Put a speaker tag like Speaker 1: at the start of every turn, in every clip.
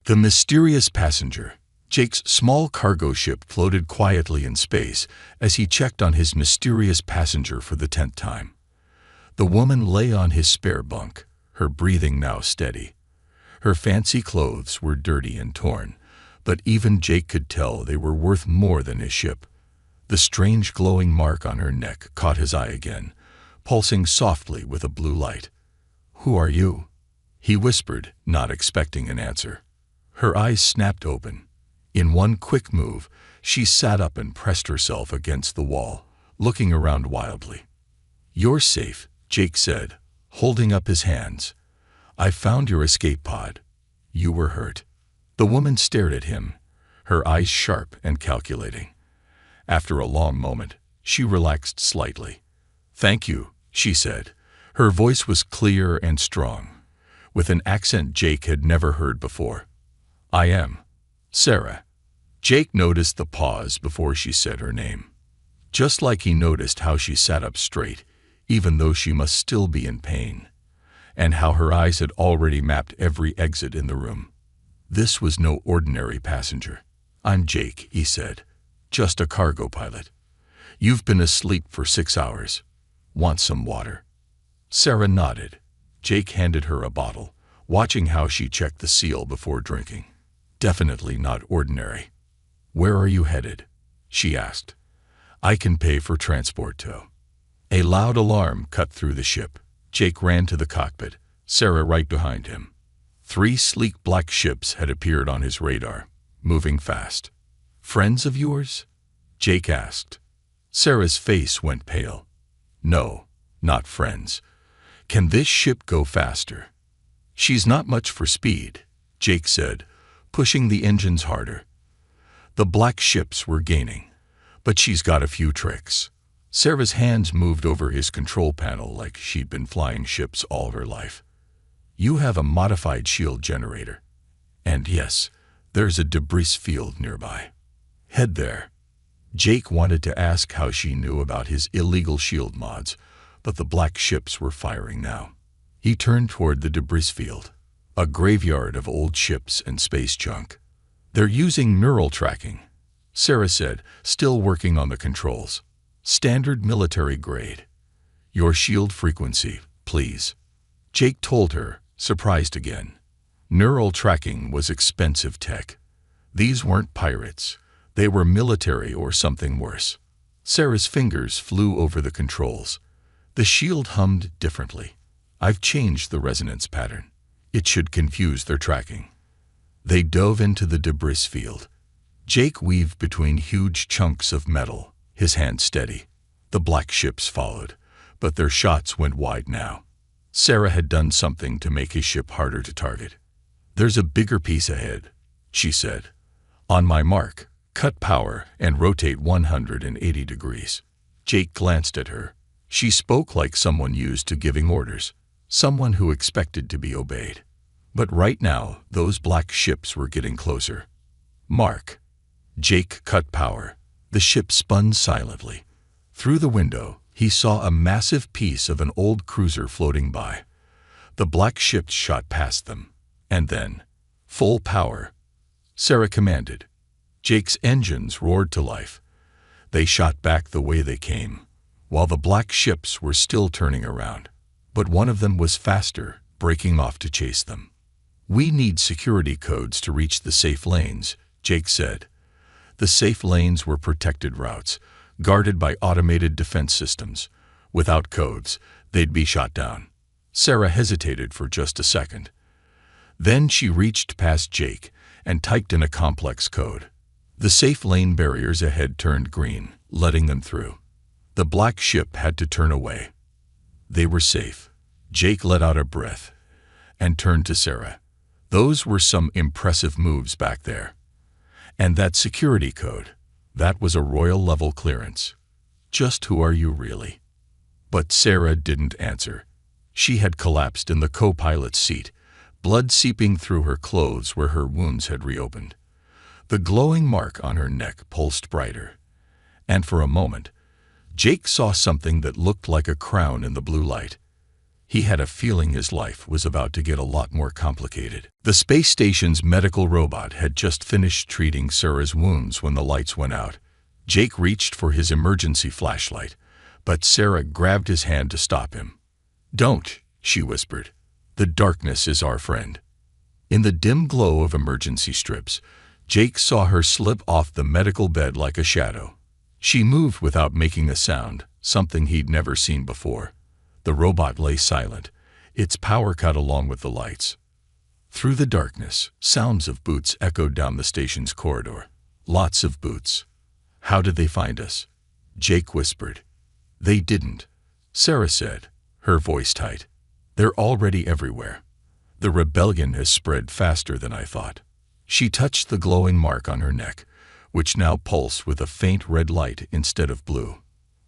Speaker 1: The mysterious passenger. Jake's small cargo ship floated quietly in space as he checked on his mysterious passenger for the 10th time. The woman lay on his spare bunk, her breathing now steady. Her fancy clothes were dirty and torn, but even Jake could tell they were worth more than his ship. The strange glowing mark on her neck caught his eye again, pulsing softly with a blue light. "Who are you?" he whispered, not expecting an answer. Her eyes snapped open. In one quick move, she sat up and pressed herself against the wall, looking around wildly. "You're safe," Jake said, holding up his hands. "I found your escape pod. You were hurt." The woman stared at him, her eyes sharp and calculating. After a long moment, she relaxed slightly. "Thank you," she said. Her voice was clear and strong, with an accent Jake had never heard before. "I am Sarah." Jake noticed the pause before she said her name. Just like he noticed how she sat up straight, even though she must still be in pain, and how her eyes had already mapped every exit in the room. This was no ordinary passenger. "I'm Jake," he said. "Just a cargo pilot. You've been asleep for 6 hours. Want some water?" Sarah nodded. Jake handed her a bottle, watching how she checked the seal before drinking. Definitely not ordinary. "Where are you headed?" she asked. "I can pay for transport tow." A loud alarm cut through the ship. Jake ran to the cockpit, Sarah right behind him. 3 sleek black ships had appeared on his radar, moving fast. "Friends of yours?" Jake asked. Sarah's face went pale. "No, not friends. Can this ship go faster?" "She's not much for speed," Jake said, pushing the engines harder. The black ships were gaining, but she's got a few tricks. Sarah's hands moved over his control panel like she'd been flying ships all her life. "You have a modified shield generator. And yes, there's a debris field nearby. Head there." Jake wanted to ask how she knew about his illegal shield mods, but the black ships were firing now. He turned toward the debris field, a graveyard of old ships and space junk. "They're using neural tracking," Sarah said, still working on the controls. "Standard military grade. Your shield frequency, please." Jake told her, surprised again. Neural tracking was expensive tech. These weren't pirates. They were military or something worse. Sarah's fingers flew over the controls. The shield hummed differently. "I've changed the resonance pattern. It should confuse their tracking." They dove into the debris field. Jake weaved between huge chunks of metal, his hand steady. The black ships followed, but their shots went wide now. Sarah had done something to make his ship harder to target. "There's a bigger piece ahead," she said. "On my mark, cut power and rotate 180 degrees. Jake glanced at her. She spoke like someone used to giving orders, someone who expected to be obeyed. But right now, those black ships were getting closer. "Mark." Jake cut power. The ship spun silently. Through the window, he saw a massive piece of an old cruiser floating by. The black ships shot past them. And then, "Full power," Sarah commanded. Jake's engines roared to life. They shot back the way they came, while the black ships were still turning around. But one of them was faster, breaking off to chase them. "We need security codes to reach the safe lanes," Jake said. The safe lanes were protected routes, guarded by automated defense systems. Without codes, they'd be shot down. Sarah hesitated for just a second. Then she reached past Jake and typed in a complex code. The safe lane barriers ahead turned green, letting them through. The black ship had to turn away. They were safe. Jake let out a breath and turned to Sarah. Those were some impressive moves back there. And that security code, that was a royal-level clearance. Just who are you really? But Sarah didn't answer. She had collapsed in the co-pilot's seat, blood seeping through her clothes where her wounds had reopened. The glowing mark on her neck pulsed brighter. And for a moment, Jake saw something that looked like a crown in the blue light. He had a feeling his life was about to get a lot more complicated. The space station's medical robot had just finished treating Sarah's wounds when the lights went out. Jake reached for his emergency flashlight, but Sarah grabbed his hand to stop him. "Don't," she whispered. "The darkness is our friend." In the dim glow of emergency strips, Jake saw her slip off the medical bed like a shadow. She moved without making a sound, something he'd never seen before. The robot lay silent, its power cut along with the lights. Through the darkness, sounds of boots echoed down the station's corridor. Lots of boots. "How did they find us?" Jake whispered. "They didn't," Sarah said, her voice tight. "They're already everywhere. The rebellion has spread faster than I thought." She touched the glowing mark on her neck, which now pulsed with a faint red light instead of blue.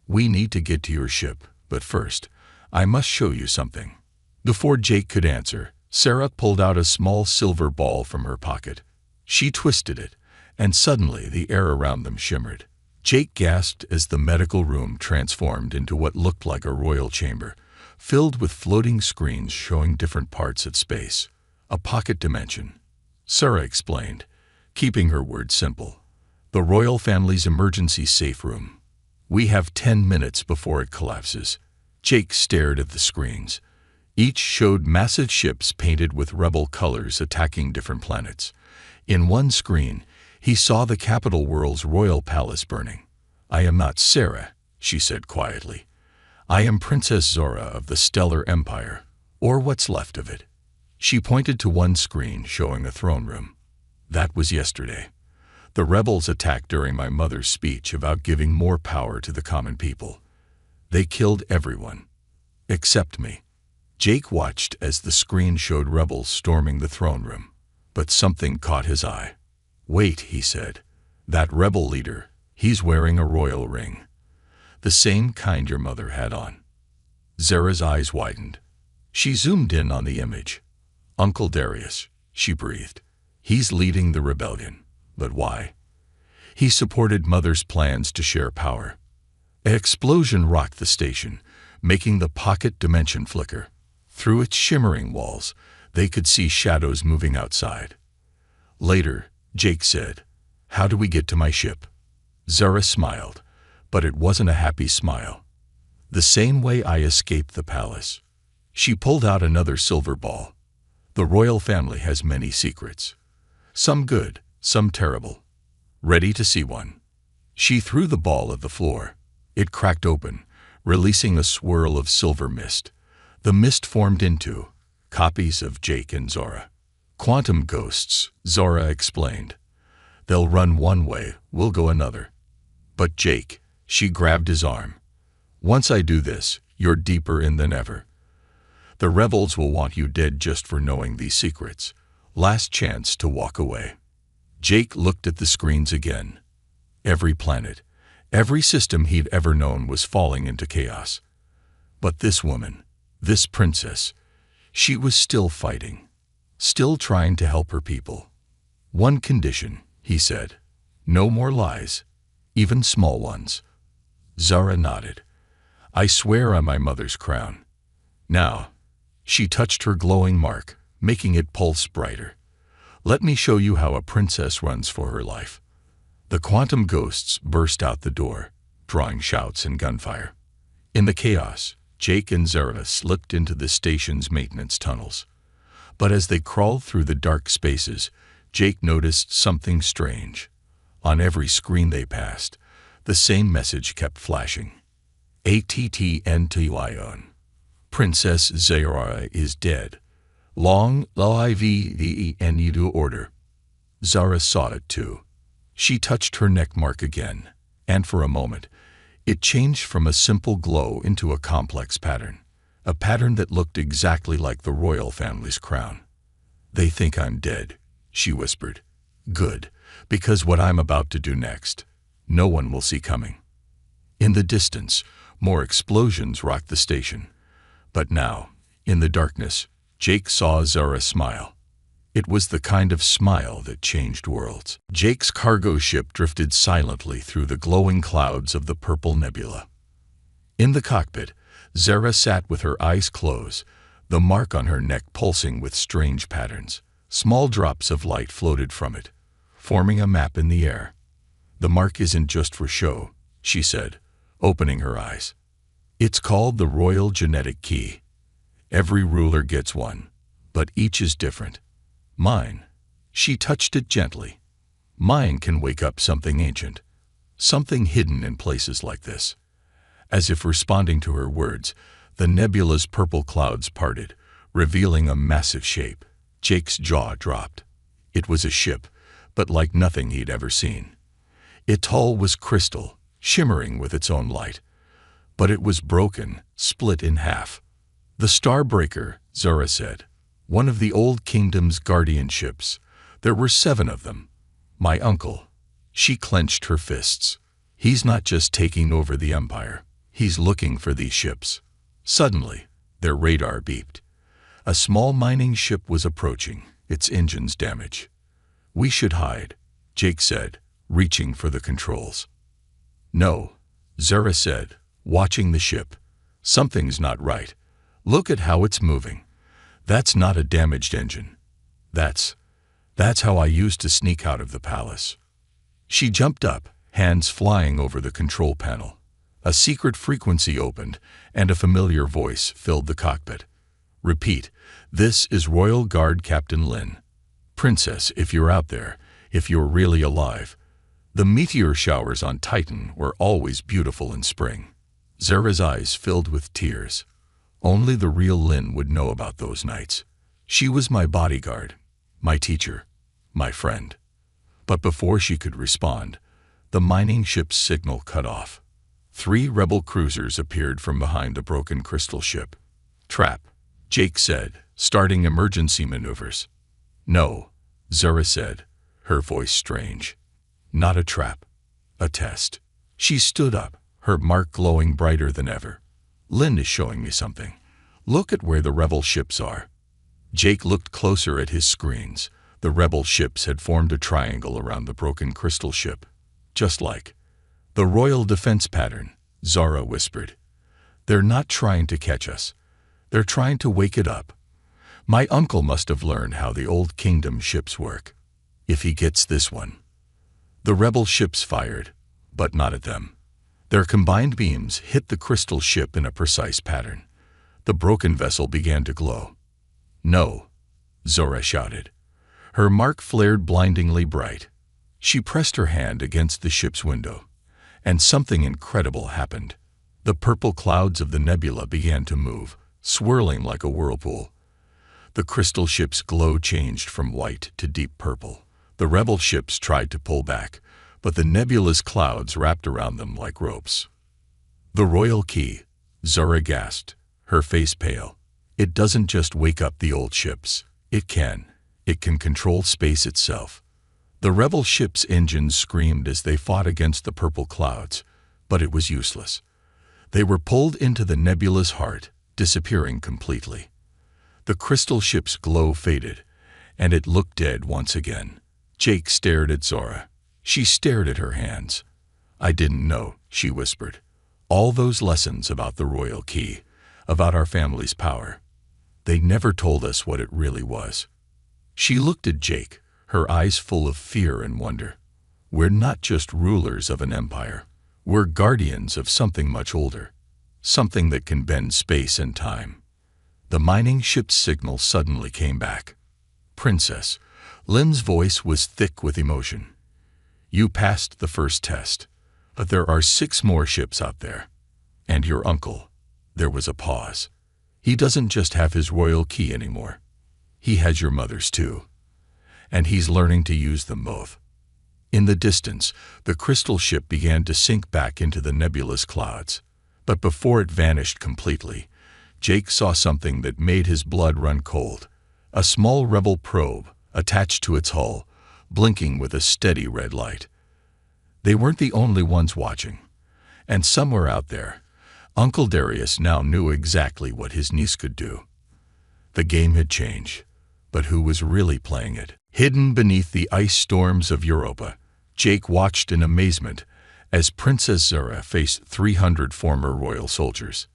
Speaker 1: "We need to get to your ship, but first, I must show you something." Before Jake could answer, Sarah pulled out a small silver ball from her pocket. She twisted it, and suddenly the air around them shimmered. Jake gasped as the medical room transformed into what looked like a royal chamber, filled with floating screens showing different parts of space. "A pocket dimension," Sarah explained, keeping her words simple. "The royal family's emergency safe room. We have 10 minutes before it collapses." Jake stared at the screens. Each showed massive ships painted with rebel colors attacking different planets. In one screen, he saw the capital world's royal palace burning. "I am not Sarah," she said quietly. "I am Princess Zora of the Stellar Empire, or what's left of it." She pointed to one screen showing a throne room. "That was yesterday. The rebels attacked during my mother's speech about giving more power to the common people. They killed everyone, except me." Jake watched as the screen showed rebels storming the throne room, but something caught his eye. "Wait," he said. "That rebel leader, he's wearing a royal ring. The same kind your mother had on." Zara's eyes widened. She zoomed in on the image. "Uncle Darius," she breathed. "He's leading the rebellion. But why?" "He supported Mother's plans to share power." An explosion rocked the station, making the pocket dimension flicker. Through its shimmering walls, they could see shadows moving outside. "Later," Jake said. "How do we get to my ship?" Zara smiled, but it wasn't a happy smile. "The same way I escaped the palace." She pulled out another silver ball. "The royal family has many secrets. Some good, some terrible. Ready to see one?" She threw the ball at the floor. It cracked open, releasing a swirl of silver mist. The mist formed into copies of Jake and Zora. "Quantum ghosts," Zora explained. "They'll run one way, we'll go another." "But Jake," she grabbed his arm. "Once I do this, you're deeper in than ever. The rebels will want you dead just for knowing these secrets. Last chance to walk away." Jake looked at the screens again. Every planet, every system he'd ever known was falling into chaos. But this woman, this princess, she was still fighting, still trying to help her people. "One condition," he said. "No more lies, even small ones." Zara nodded. "I swear on my mother's crown." "Now," she touched her glowing mark, making it pulse brighter. "Let me show you how a princess runs for her life." The quantum ghosts burst out the door, drawing shouts and gunfire. In the chaos, Jake and Zara slipped into the station's maintenance tunnels. But as they crawled through the dark spaces, Jake noticed something strange. On every screen they passed, the same message kept flashing. "ATTNTYON. Princess Zara is dead. Long live the new order." Zara saw it too. She touched her neck mark again, and for a moment, it changed from a simple glow into a complex pattern, a pattern that looked exactly like the royal family's crown. "They think I'm dead," she whispered. "Good, because what I'm about to do next, no one will see coming." In the distance, more explosions rocked the station. But now, in the darkness, Jake saw Zara smile. It was the kind of smile that changed worlds. Jake's cargo ship drifted silently through the glowing clouds of the purple nebula. In the cockpit, Zara sat with her eyes closed, the mark on her neck pulsing with strange patterns. Small drops of light floated from it, forming a map in the air. "The mark isn't just for show," she said, opening her eyes. "It's called the Royal Genetic Key. Every ruler gets one, but each is different. Mine," she touched it gently, "mine can wake up something ancient, something hidden in places like this." As if responding to her words, the nebula's purple clouds parted, revealing a massive shape. Jake's jaw dropped. It was a ship, but like nothing he'd ever seen. Its hull was crystal, shimmering with its own light. But it was broken, split in half. "The Starbreaker," Zara said. "One of the old kingdom's guardian ships. There were 7 of them. My uncle." She clenched her fists. "He's not just taking over the empire. He's looking for these ships." Suddenly, their radar beeped. A small mining ship was approaching, its engines damaged. "We should hide," Jake said, reaching for the controls. "No," Zara said, watching the ship. "Something's not right. Look at how it's moving. That's not a damaged engine. That's how I used to sneak out of the palace." She jumped up, hands flying over the control panel. A secret frequency opened, and a familiar voice filled the cockpit. "Repeat, this is Royal Guard Captain Lin. Princess, if you're out there, if you're really alive." The meteor showers on Titan were always beautiful in spring. Zara's eyes filled with tears. Only the real Lin would know about those nights. She was my bodyguard, my teacher, my friend. But before she could respond, the mining ship's signal cut off. 3 rebel cruisers appeared from behind the broken crystal ship. "Trap," Jake said, starting emergency maneuvers. "No," Zara said, her voice strange. "Not a trap. A test." She stood up, her mark glowing brighter than ever. "Lin is showing me something. Look at where the rebel ships are." Jake looked closer at his screens. The rebel ships had formed a triangle around the broken crystal ship. "Just like the Royal Defense pattern," Zara whispered. "They're not trying to catch us. They're trying to wake it up. My uncle must have learned how the old kingdom ships work. If he gets this one." The rebel ships fired, but not at them. Their combined beams hit the crystal ship in a precise pattern. The broken vessel began to glow. "No," Zora shouted. Her mark flared blindingly bright. She pressed her hand against the ship's window, and something incredible happened. The purple clouds of the nebula began to move, swirling like a whirlpool. The crystal ship's glow changed from white to deep purple. The rebel ships tried to pull back, but the nebula's clouds wrapped around them like ropes. "The Royal Key," Zora gasped, her face pale. "It doesn't just wake up the old ships. It can control space itself." The rebel ships' engines screamed as they fought against the purple clouds, but it was useless. They were pulled into the nebula's heart, disappearing completely. The crystal ship's glow faded, and it looked dead once again. Jake stared at Zora. She stared at her hands. "I didn't know," she whispered. "All those lessons about the Royal Key, about our family's power. They never told us what it really was." She looked at Jake, her eyes full of fear and wonder. "We're not just rulers of an empire. We're guardians of something much older, something that can bend space and time." The mining ship's signal suddenly came back. "Princess," Lin's voice was thick with emotion. "You passed the first test, but there are 6 more ships out there. And your uncle," there was a pause, "he doesn't just have his royal key anymore. He has your mother's too. And he's learning to use them both." In the distance, the crystal ship began to sink back into the nebulous clouds. But before it vanished completely, Jake saw something that made his blood run cold. A small rebel probe, attached to its hull, blinking with a steady red light. They weren't the only ones watching. And somewhere out there, Uncle Darius now knew exactly what his niece could do. The game had changed, but who was really playing it? Hidden beneath the ice storms of Europa, Jake watched in amazement as Princess Zara faced 300 former royal soldiers.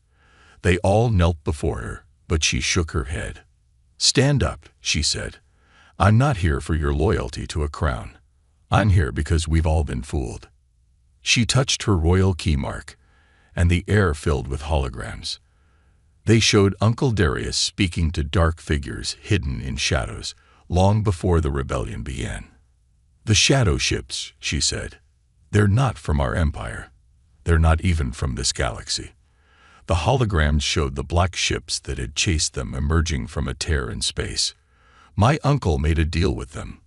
Speaker 1: They all knelt before her, but she shook her head. "Stand up," she said. "I'm not here for your loyalty to a crown. I'm here because we've all been fooled." She touched her royal key mark, and the air filled with holograms. They showed Uncle Darius speaking to dark figures hidden in shadows long before the rebellion began. "The shadow ships," she said. "They're not from our empire. They're not even from this galaxy." The holograms showed the black ships that had chased them emerging from a tear in space. "My uncle made a deal with them.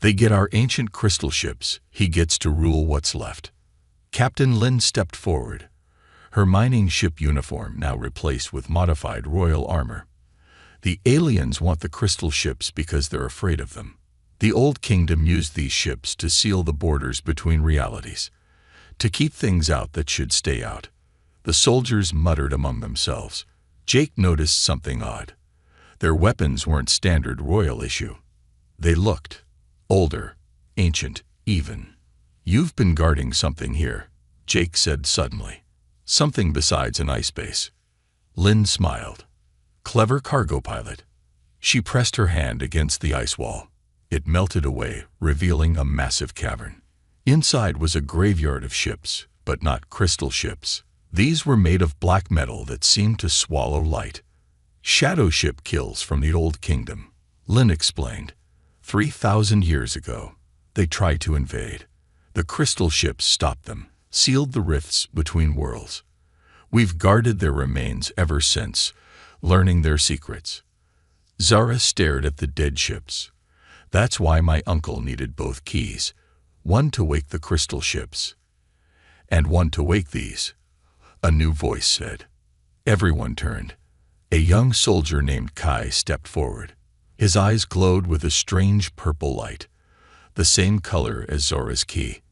Speaker 1: They get our ancient crystal ships, he gets to rule what's left." Captain Lin stepped forward, her mining ship uniform now replaced with modified royal armor. "The aliens want the crystal ships because they're afraid of them. The Old Kingdom used these ships to seal the borders between realities, to keep things out that should stay out." The soldiers muttered among themselves. Jake noticed something odd. Their weapons weren't standard royal issue. They looked older, ancient, even. "You've been guarding something here," Jake said suddenly. "Something besides an ice base." Lynn smiled. "Clever cargo pilot." She pressed her hand against the ice wall. It melted away, revealing a massive cavern. Inside was a graveyard of ships, but not crystal ships. These were made of black metal that seemed to swallow light. "Shadow ship kills from the Old Kingdom," Lynn explained. 3,000 years ago, they tried to invade. The crystal ships stopped them, sealed the rifts between worlds. We've guarded their remains ever since, learning their secrets." Zara stared at the dead ships. "That's why my uncle needed both keys, one to wake the crystal ships, and one to wake these," a new voice said. Everyone turned. A young soldier named Kai stepped forward. His eyes glowed with a strange purple light, the same color as Zora's key.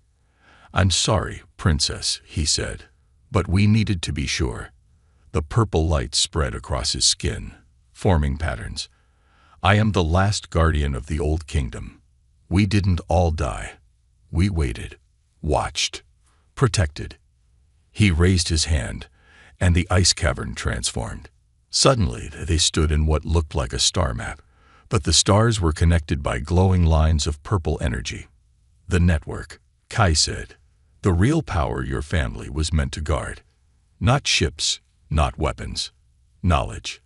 Speaker 1: "I'm sorry, Princess," he said, "but we needed to be sure." The purple light spread across his skin, forming patterns. "I am the last guardian of the Old Kingdom. We didn't all die. We waited, watched, protected." He raised his hand, and the ice cavern transformed. Suddenly, they stood in what looked like a star map, but the stars were connected by glowing lines of purple energy. "The network," Kai said. "The real power your family was meant to guard. Not ships, not weapons. Knowledge.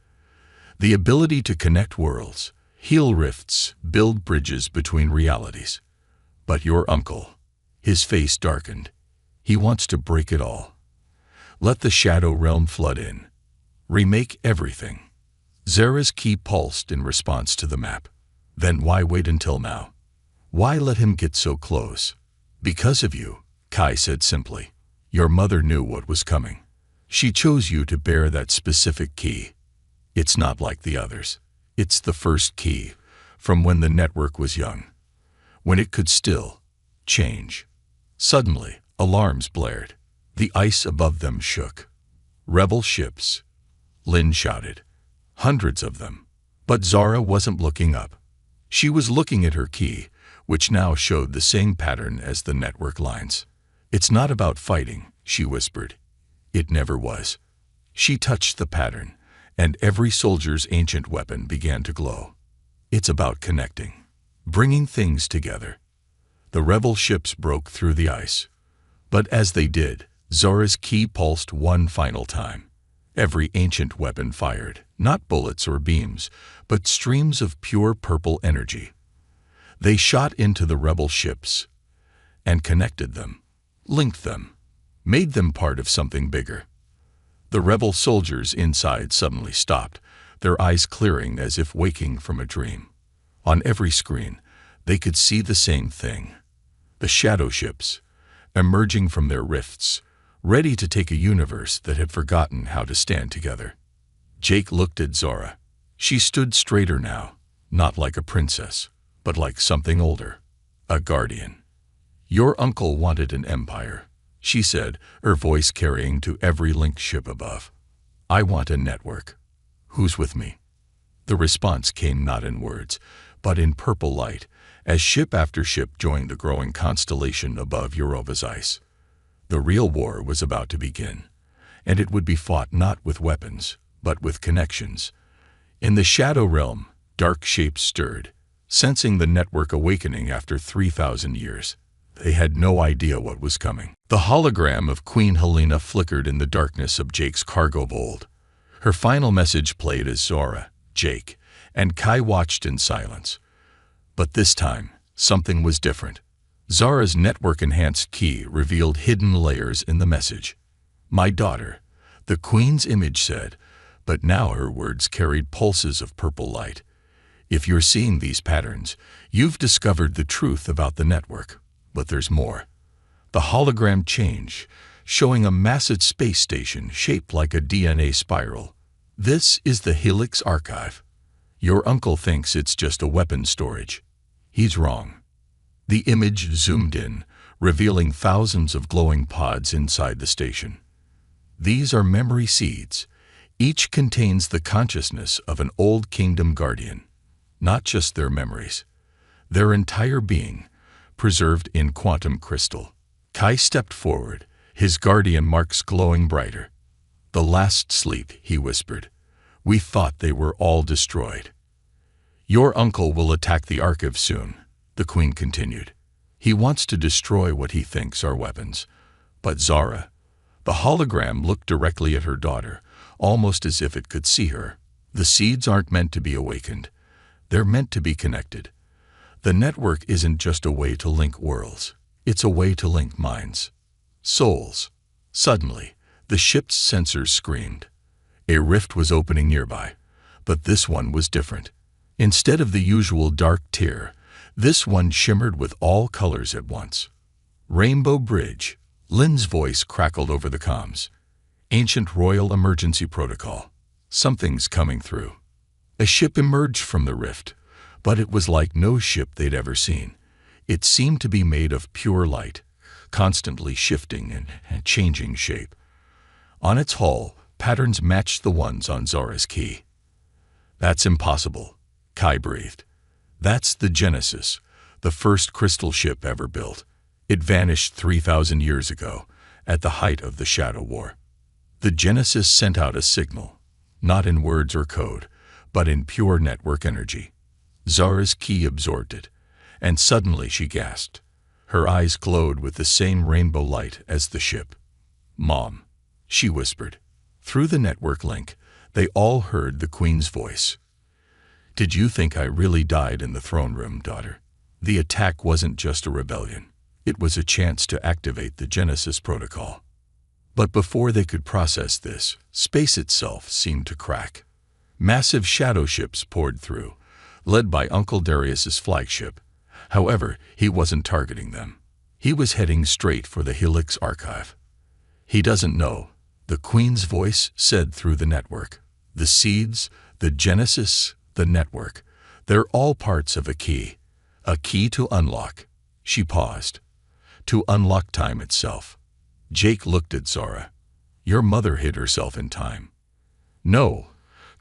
Speaker 1: The ability to connect worlds, heal rifts, build bridges between realities. But your uncle," his face darkened, "he wants to break it all. Let the shadow realm flood in. Remake everything." Zara's key pulsed in response to the map. "Then why wait until now? Why let him get so close?" "Because of you," Kai said simply. "Your mother knew what was coming. She chose you to bear that specific key. It's not like the others. It's the first key, from when the network was young, when it could still change." Suddenly, alarms blared. The ice above them shook. "Rebel ships," Lynn shouted. "Hundreds of them." But Zara wasn't looking up. She was looking at her key, which now showed the same pattern as the network lines. "It's not about fighting," she whispered. "It never was." She touched the pattern, and every soldier's ancient weapon began to glow. "It's about connecting, bringing things together." The rebel ships broke through the ice. But as they did, Zora's key pulsed one final time. Every ancient weapon fired, not bullets or beams, but streams of pure purple energy. They shot into the rebel ships and connected them, linked them, made them part of something bigger. The rebel soldiers inside suddenly stopped, their eyes clearing as if waking from a dream. On every screen, they could see the same thing. The shadow ships, emerging from their rifts, ready to take a universe that had forgotten how to stand together. Jake looked at Zora. She stood straighter now, not like a princess, but like something older, a guardian. "Your uncle wanted an empire," she said, her voice carrying to every linked ship above. "I want a network. Who's with me?" The response came not in words, but in purple light, as ship after ship joined the growing constellation above Europa's ice. The real war was about to begin, and it would be fought not with weapons, but with connections. In the Shadow Realm, dark shapes stirred, sensing the network awakening after 3,000 years. They had no idea what was coming. The hologram of Queen Helena flickered in the darkness of Jake's cargo hold. Her final message played as Zora, Jake, and Kai watched in silence. But this time, something was different. Zara's network-enhanced key revealed hidden layers in the message. "My daughter," the Queen's image said, but now her words carried pulses of purple light. "If you're seeing these patterns, you've discovered the truth about the network. But there's more." The hologram changed, showing a massive space station shaped like a DNA spiral. "This is the Helix Archive. Your uncle thinks it's just a weapons storage. He's wrong." The image zoomed in, revealing thousands of glowing pods inside the station. "These are memory seeds. Each contains the consciousness of an old kingdom guardian. Not just their memories, their entire being, preserved in quantum crystal." Kai stepped forward, his guardian marks glowing brighter. "The last sleep," he whispered. "We thought they were all destroyed." "Your uncle will attack the archive soon," the Queen continued. "He wants to destroy what he thinks are weapons. But Zara," the hologram looked directly at her daughter, almost as if it could see her. "The seeds aren't meant to be awakened. They're meant to be connected. The network isn't just a way to link worlds. It's a way to link minds, souls." Suddenly, the ship's sensors screamed. A rift was opening nearby, but this one was different. Instead of the usual dark tier, this one shimmered with all colors at once. "Rainbow Bridge," Lynn's voice crackled over the comms. "Ancient Royal Emergency Protocol. Something's coming through." A ship emerged from the rift, but it was like no ship they'd ever seen. It seemed to be made of pure light, constantly shifting and changing shape. On its hull, patterns matched the ones on Zora's key. "That's impossible," Kai breathed. "That's the Genesis, the first crystal ship ever built. It vanished 3,000 years ago, at the height of the Shadow War." The Genesis sent out a signal, not in words or code, but in pure network energy. Zara's key absorbed it, and suddenly she gasped. Her eyes glowed with the same rainbow light as the ship. "Mom," she whispered. Through the network link, they all heard the Queen's voice. "Did you think I really died in the throne room, daughter? The attack wasn't just a rebellion. It was a chance to activate the Genesis protocol." But before they could process this, space itself seemed to crack. Massive shadow ships poured through, led by Uncle Darius's flagship. However, he wasn't targeting them. He was heading straight for the Helix Archive. "He doesn't know," the Queen's voice said through the network. "The seeds, the Genesis, the network, they're all parts of a key to unlock." She paused. "To unlock time itself." Jake looked at Zora. "Your mother hid herself in time." "No,"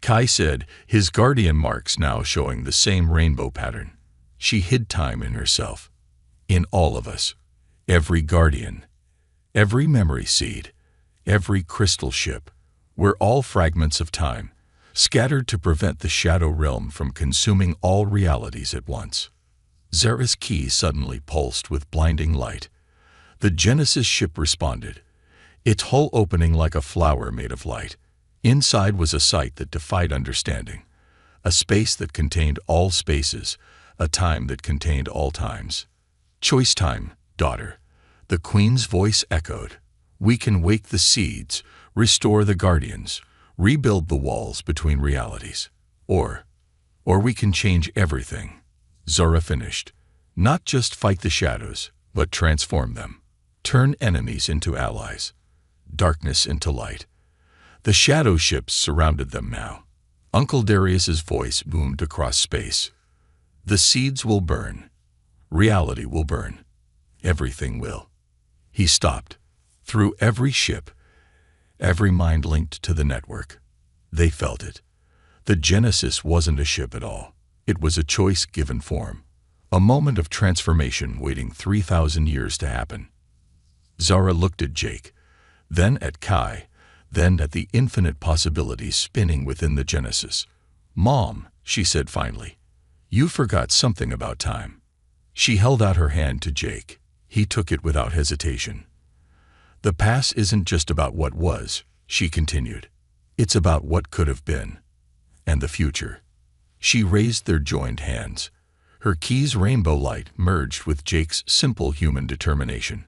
Speaker 1: Kai said, his guardian marks now showing the same rainbow pattern. "She hid time in herself. In all of us. Every guardian. Every memory seed. Every crystal ship. We're all fragments of time, scattered to prevent the Shadow Realm from consuming all realities at once." Zara's key suddenly pulsed with blinding light. The Genesis ship responded, its hull opening like a flower made of light. Inside was a sight that defied understanding, a space that contained all spaces, a time that contained all times. "Choice time, daughter," the Queen's voice echoed. "We can wake the seeds, restore the guardians, rebuild the walls between realities. Or we can change everything." Zora finished. "Not just fight the shadows, but transform them. Turn enemies into allies, darkness into light." The shadow ships surrounded them now. Uncle Darius's voice boomed across space. "The seeds will burn. Reality will burn. Everything will." He stopped. Through every ship, every mind linked to the network, they felt it. The Genesis wasn't a ship at all. It was a choice given form. A moment of transformation waiting 3,000 years to happen. Zara looked at Jake, then at Kai, then at the infinite possibilities spinning within the Genesis. "Mom," she said finally, "you forgot something about time." She held out her hand to Jake. He took it without hesitation. "The past isn't just about what was," she continued. "It's about what could have been. And the future." She raised their joined hands. Her key's rainbow light merged with Jake's simple human determination,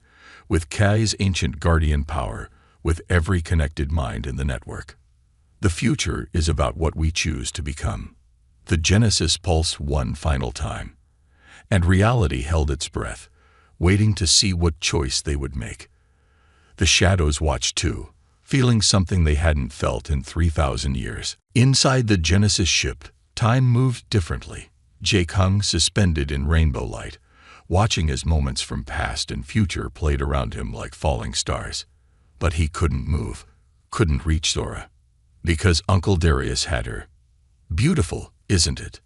Speaker 1: with Kai's ancient guardian power, with every connected mind in the network. The future is about what we choose to become. The Genesis pulsed one final time, and reality held its breath, waiting to see what choice they would make. The shadows watched too, feeling something they hadn't felt in 3,000 years. Inside the Genesis ship, time moved differently. Jake hung suspended in rainbow light, watching as moments from past and future played around him like falling stars. But he couldn't move, couldn't reach Zora, because Uncle Darius had her. "Beautiful, isn't it?"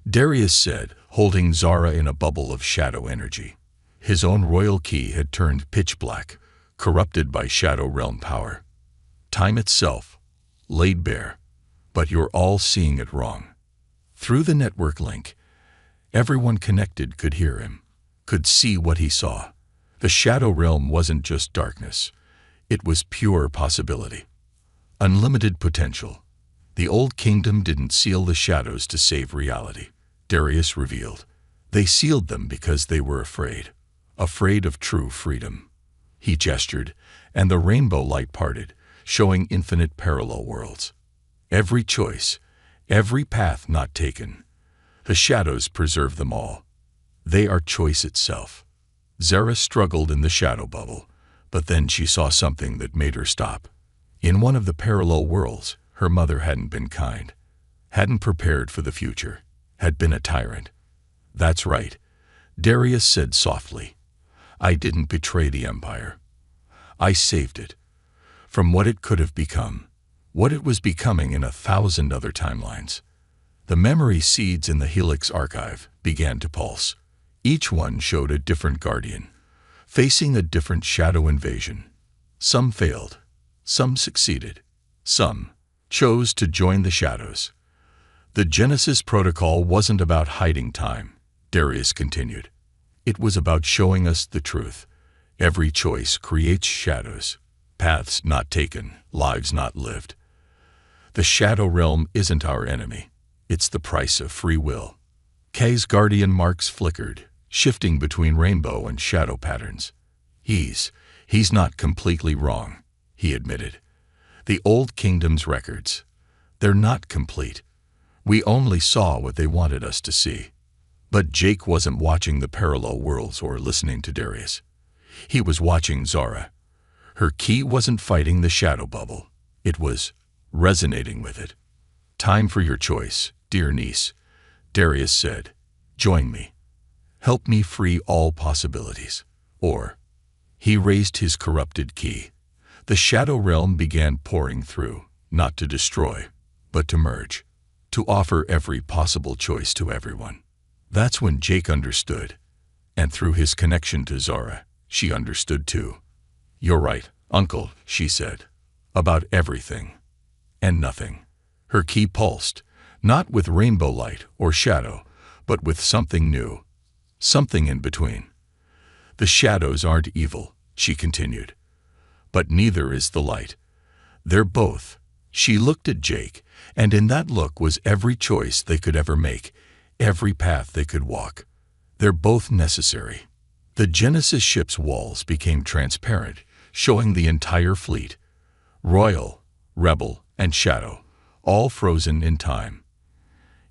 Speaker 1: Darius said, holding Zara in a bubble of shadow energy. His own royal key had turned pitch black, corrupted by shadow realm power. Time itself, laid bare, but you're all seeing it wrong. Through the network link, everyone connected could hear him, could see what he saw. The shadow realm wasn't just darkness. It was pure possibility. Unlimited potential. The old kingdom didn't seal the shadows to save reality, Darius revealed. They sealed them because they were afraid. Afraid of true freedom. He gestured, and the rainbow light parted, showing infinite parallel worlds. Every choice, every path not taken. The shadows preserve them all. They are choice itself. Zara struggled in the shadow bubble, but then she saw something that made her stop. In one of the parallel worlds, her mother hadn't been kind, hadn't prepared for the future, had been a tyrant. "That's right," Darius said softly. "I didn't betray the Empire. I saved it from what it could have become, what it was becoming in 1,000 other timelines." The memory seeds in the Helix archive began to pulse. Each one showed a different guardian, facing a different shadow invasion. Some failed, some succeeded, some chose to join the shadows. The Genesis protocol wasn't about hiding time, Darius continued. It was about showing us the truth. Every choice creates shadows, paths not taken, lives not lived. The shadow realm isn't our enemy. It's the price of free will. Kay's guardian marks flickered, shifting between rainbow and shadow patterns. He's not completely wrong, he admitted. The old kingdom's records, they're not complete. We only saw what they wanted us to see. But Jake wasn't watching the parallel worlds or listening to Darius. He was watching Zara. Her key wasn't fighting the shadow bubble. It was resonating with it. "Time for your choice, dear niece," Darius said. "Join me. Help me free all possibilities." Or, he raised his corrupted key. The shadow realm began pouring through, not to destroy, but to merge, to offer every possible choice to everyone. That's when Jake understood. And through his connection to Zara, she understood too. "You're right, Uncle," she said. "About everything. And nothing." Her key pulsed, not with rainbow light or shadow, but with something new, something in between. "The shadows aren't evil," she continued. "But neither is the light. They're both." She looked at Jake, and in that look was every choice they could ever make, every path they could walk. They're both necessary. The Genesis ship's walls became transparent, showing the entire fleet. Royal, rebel, and shadow, all frozen in time.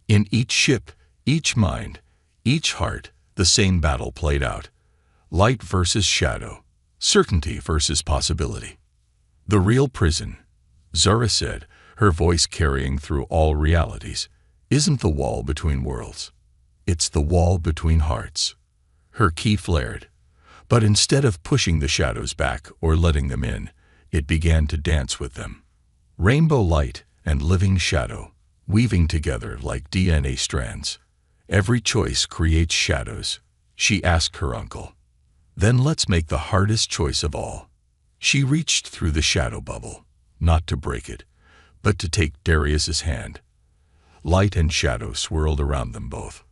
Speaker 1: In each ship, each mind, each heart, the same battle played out. Light versus shadow, certainty versus possibility. "The real prison," Zara said, her voice carrying through all realities, "isn't the wall between worlds. It's the wall between hearts." Her key flared, but instead of pushing the shadows back or letting them in, it began to dance with them. Rainbow light and living shadow, weaving together like DNA strands. "Every choice creates shadows," she asked her uncle. "Then let's make the hardest choice of all." She reached through the shadow bubble, not to break it, but to take Darius's hand. Light and shadow swirled around them both.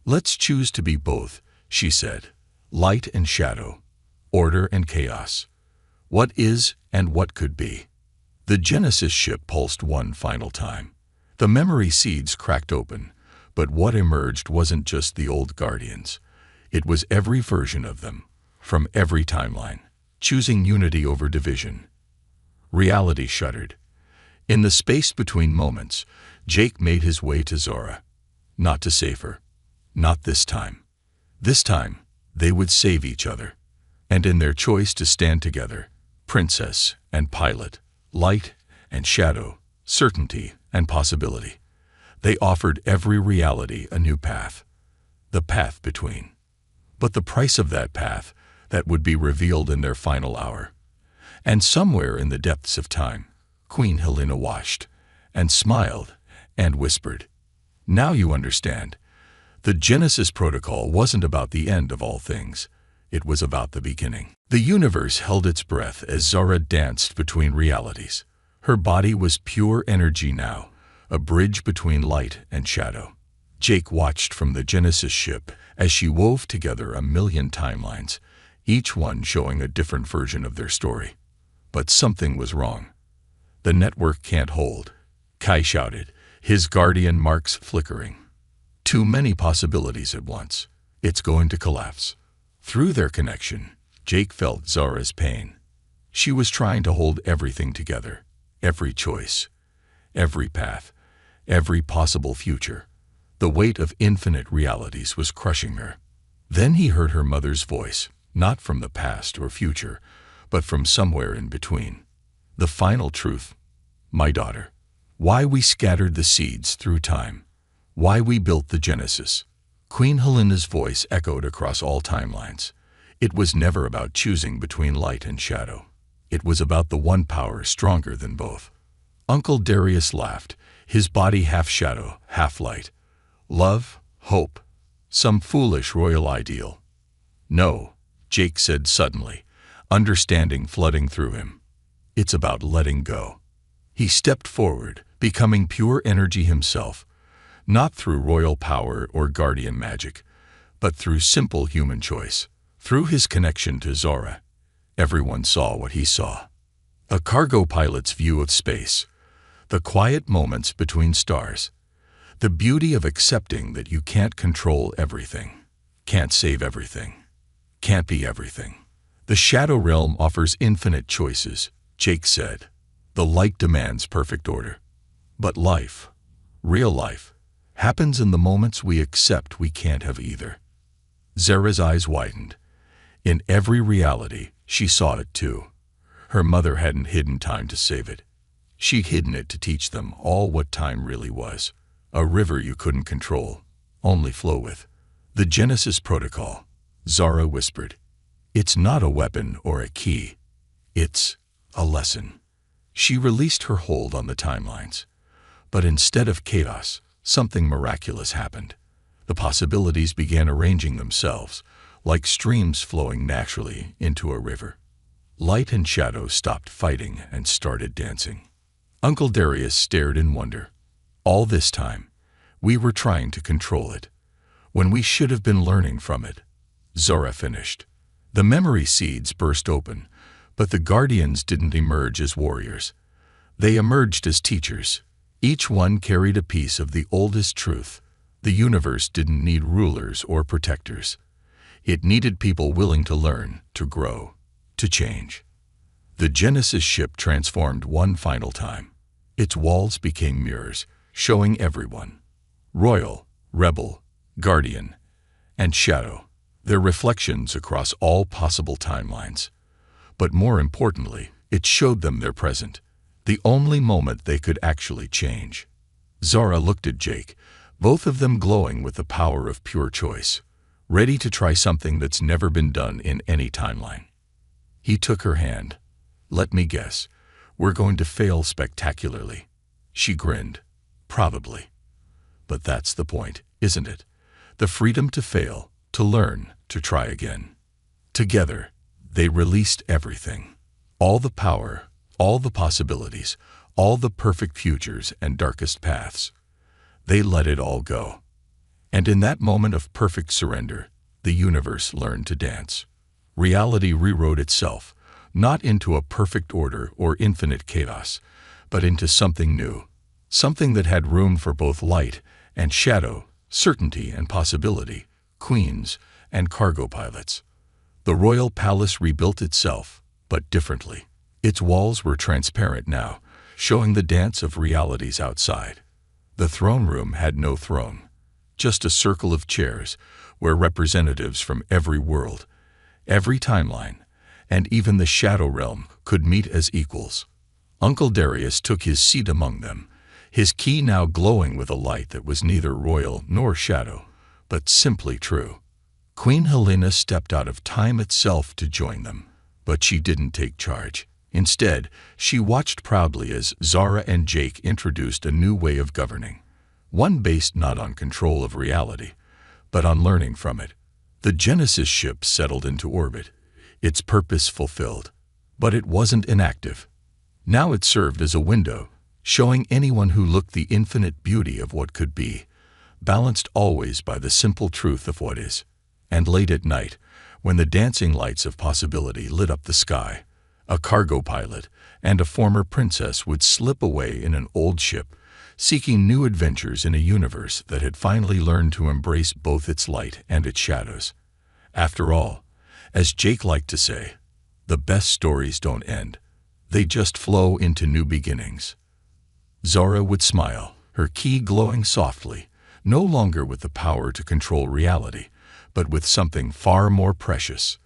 Speaker 1: "Let's choose to be both," she said. "Light and shadow, order and chaos. What is and what could be." The Genesis ship pulsed one final time. The memory seeds cracked open, but what emerged wasn't just the old Guardians. It was every version of them, from every timeline, choosing unity over division. Reality shuddered. In the space between moments, Jake made his way to Zora. Not to save her. Not this time. This time, they would save each other. And in their choice to stand together, princess and pilot, light and shadow, certainty and possibility, they offered every reality a new path. The path between. But the price of that path, that would be revealed in their final hour. And somewhere in the depths of time, Queen Helena watched, and smiled, and whispered, "Now you understand. The Genesis Protocol wasn't about the end of all things. It was about the beginning." The universe held its breath as Zara danced between realities. Her body was pure energy now, a bridge between light and shadow. Jake watched from the Genesis ship as she wove together a million timelines, each one showing a different version of their story. But something was wrong. "The network can't hold," Kai shouted, his guardian marks flickering. "Too many possibilities at once. It's going to collapse." Through their connection, Jake felt Zara's pain. She was trying to hold everything together, every choice, every path, every possible future. The weight of infinite realities was crushing her. Then he heard her mother's voice, not from the past or future, but from somewhere in between. The final truth: "My daughter, why we scattered the seeds through time, why we built the Genesis." Queen Helena's voice echoed across all timelines. It was never about choosing between light and shadow. It was about the one power stronger than both. Uncle Darius laughed, his body half shadow, half light. "Love, hope, some foolish royal ideal." "No," Jake said suddenly, understanding flooding through him. "It's about letting go." He stepped forward, becoming pure energy himself, not through royal power or guardian magic, but through simple human choice. Through his connection to Zora, everyone saw what he saw. A cargo pilot's view of space, the quiet moments between stars, the beauty of accepting that you can't control everything, can't save everything, can't be everything. "The Shadow Realm offers infinite choices," Jake said. "The light demands perfect order. But life, real life, happens in the moments we accept we can't have either." Zara's eyes widened. In every reality, she saw it too. Her mother hadn't hidden time to save it. She'd hidden it to teach them all what time really was. A river you couldn't control, only flow with. "The Genesis Protocol," Zara whispered. "It's not a weapon or a key. It's a lesson." She released her hold on the timelines. But instead of chaos, something miraculous happened. The possibilities began arranging themselves, like streams flowing naturally into a river. Light and shadow stopped fighting and started dancing. Uncle Darius stared in wonder. "All this time, we were trying to control it, when we should have been learning from it," Zora finished. The memory seeds burst open, but the Guardians didn't emerge as warriors. They emerged as teachers. Each one carried a piece of the oldest truth. The universe didn't need rulers or protectors. It needed people willing to learn, to grow, to change. The Genesis ship transformed one final time. Its walls became mirrors, showing everyone, royal, rebel, guardian, and shadow, their reflections across all possible timelines. But more importantly, it showed them their present, the only moment they could actually change. Zara looked at Jake, both of them glowing with the power of pure choice, ready to try something that's never been done in any timeline. He took her hand. "Let me guess, we're going to fail spectacularly." She grinned. "Probably. But that's the point, isn't it? The freedom to fail, to learn, to try again." Together, they released everything. All the power, all the possibilities, all the perfect futures and darkest paths. They let it all go. And in that moment of perfect surrender, the universe learned to dance. Reality rewrote itself, not into a perfect order or infinite chaos, but into something new, something that had room for both light and shadow, certainty and possibility, queens and cargo pilots. The royal palace rebuilt itself, but differently. Its walls were transparent now, showing the dance of realities outside. The throne room had no throne, just a circle of chairs where representatives from every world, every timeline, and even the shadow realm could meet as equals. Uncle Darius took his seat among them, his key now glowing with a light that was neither royal nor shadow, but simply true. Queen Helena stepped out of time itself to join them, but she didn't take charge. Instead, she watched proudly as Zara and Jake introduced a new way of governing, one based not on control of reality, but on learning from it. The Genesis ship settled into orbit, its purpose fulfilled, but it wasn't inactive. Now it served as a window, showing anyone who looked the infinite beauty of what could be, balanced always by the simple truth of what is. And late at night, when the dancing lights of possibility lit up the sky, a cargo pilot and a former princess would slip away in an old ship, seeking new adventures in a universe that had finally learned to embrace both its light and its shadows. After all, as Jake liked to say, the best stories don't end. They just flow into new beginnings. Zara would smile, her key glowing softly, no longer with the power to control reality, but with something far more precious,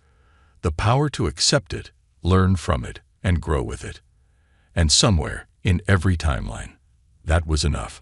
Speaker 1: the power to accept it, learn from it, and grow with it. And somewhere, in every timeline, that was enough.